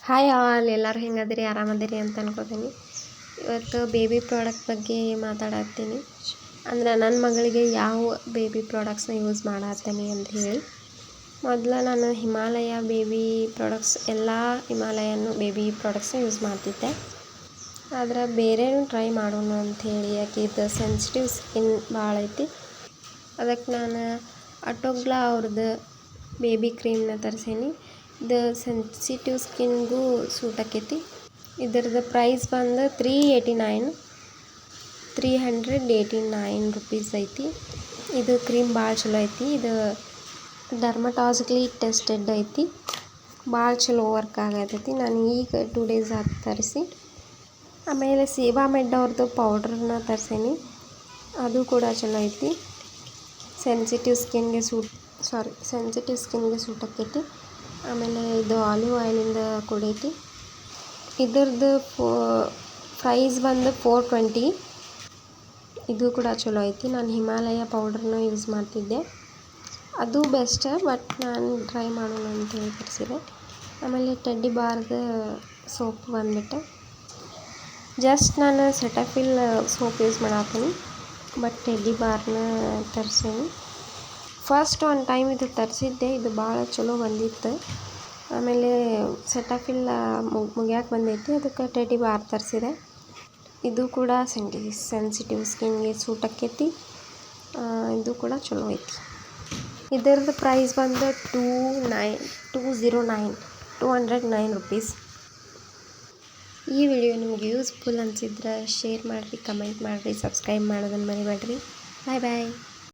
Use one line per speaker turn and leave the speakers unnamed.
Hi all, ಎಲ್ಲರೂ ಹೆಂಗದಿರಿ? ಆರಾಮದಿರಿ ಅಂತ ಅನ್ಕೋತೀನಿ. ಇವತ್ತು ಬೇಬಿ ಪ್ರಾಡಕ್ಟ್ ಬಗ್ಗೆ ಮಾತಾಡತ್ತೀನಿ. ಅಂದರೆ ನನ್ನ ಮಗಳಿಗೆ ಯಾವ ಬೇಬಿ ಪ್ರಾಡಕ್ಟ್ಸ್ನ ಯೂಸ್ ಮಾಡತ್ತೀನಿ ಅಂತ ಹೇಳಿ. ಮೊದಲು ನಾನು Himalaya baby products Himalayan baby ಪ್ರಾಡಕ್ಟ್ಸ್ನ ಯೂಸ್ ಮಾಡ್ತಿದ್ದೆ. ಆದರೆ ಬೇರೆನೂ ಟ್ರೈ ಮಾಡೋಣ ಅಂಥೇಳಿ, ಇದು ಸೆನ್ಸಿಟಿವ್ ಸ್ಕಿನ್ ಭಾಳ ಐತಿ. ಅದಕ್ಕೆ ನಾನು ಅಟೋಗ್ಲಾ ಅವ್ರದ್ದು ಬೇಬಿ ಕ್ರೀಮ್ನ ತರಿಸೀನಿ. ಇದು ಸೆನ್ಸಿಟಿವ್ ಸ್ಕಿನ್ಗೂ ಸೂಟ್ ಆಕೈತಿ. ಇದರದ್ದು ಪ್ರೈಸ್ ಬಂದು $389 ರುಪೀಸ್ ಐತಿ. ಇದು ಕ್ರೀಮ್ ಭಾಳ ಚಲೋ ಐತಿ. ಇದು ಡರ್ಮಟಾಲಜಿಕಲಿ ಟೆಸ್ಟೆಡ್ ಐತಿ. ಭಾಳ ಚಲೋ ವರ್ಕ್ ಆಗತೈತಿ. ನಾನು ಈಗ 2 days ಆಗಿ ತರಿಸಿ. ಆಮೇಲೆ ಸೇವಾಮೆಡ್ ಅವ್ರದ್ದು ಪೌಡ್ರನ್ನ ತರಿಸೀನಿ. ಅದು ಕೂಡ ಚಲೋ ಐತಿ. ಸೆನ್ಸಿಟಿವ್ ಸ್ಕಿನ್ಗೆ ಸೂಟ್ ಆಕೈತಿ. ಆಮೇಲೆ ಇದು ಆಲಿವ್ ಆಯಿಲಿಂದ ಕೂಡ ಐತಿ. ಇದ್ರದ್ದು ಪ್ರೈಸ್ ಬಂದು $420. ಇದು ಕೂಡ ಚಲೋ ಐತಿ. ನಾನು ಹಿಮಾಲಯ ಪೌಡ್ರನ್ನ ಯೂಸ್ ಮಾಡ್ತಿದ್ದೆ. ಅದು ಬೆಸ್ಟ್, ಬಟ್ ನಾನು ಟ್ರೈ ಮಾಡೋಣ ಅಂತೇಳಿ ತರಿಸಿದೆ. ಆಮೇಲೆ ಟೆಡ್ಡಿ ಬಾರ್ದು ಸೋಪ್ ಬಂದ್ಬಿಟ್ಟು ಜಸ್ಟ್ ನಾನು ಸೆಟಫಿಲ್ ಸೋಪ್ ಯೂಸ್ ಮಾಡತ್ತೀನಿ, ಬಟ್ ಟೆಡ್ಡಿ ಬಾರ್ನ ತರಿಸೀನಿ. ಫಸ್ಟ್ ಒಂದು ಟೈಮ್ ಇದು ತರಿಸಿದ್ದೆ, ಇದು ಭಾಳ ಚಲೋ ಬಂದಿತ್ತು. ಆಮೇಲೆ ಸೆಟಫಿಲ್ ಮುಗಿಯಾಕೆ ಬಂದೈತಿ, ಅದಕ್ಕೆ ಟೆಡ್ಡಿ ಬಾರ್ ತರಿಸಿದೆ. ಇದು ಕೂಡ ಸೆನ್ಸಿಟಿವ್ ಸ್ಕಿನ್ಗೆ ಸೂಟ್ ಆಕೈತಿ. ಇದು ಕೂಡ ಚಲೋ ಐತಿ. ಇದರದ್ದು ಪ್ರೈಸ್ ಬಂದು $209 ರುಪೀಸ್. ಈ ವಿಡಿಯೋ ನಿಮಗೆ ಯೂಸ್ಫುಲ್ ಅನಿಸಿದ್ರೆ ಶೇರ್ ಮಾಡಿರಿ, ಕಮೆಂಟ್ ಮಾಡಿರಿ, ಸಬ್ಸ್ಕ್ರೈಬ್ ಮಾಡೋದನ್ನು ಮರಿಬೇಡ್ರಿ. ಬಾಯ್.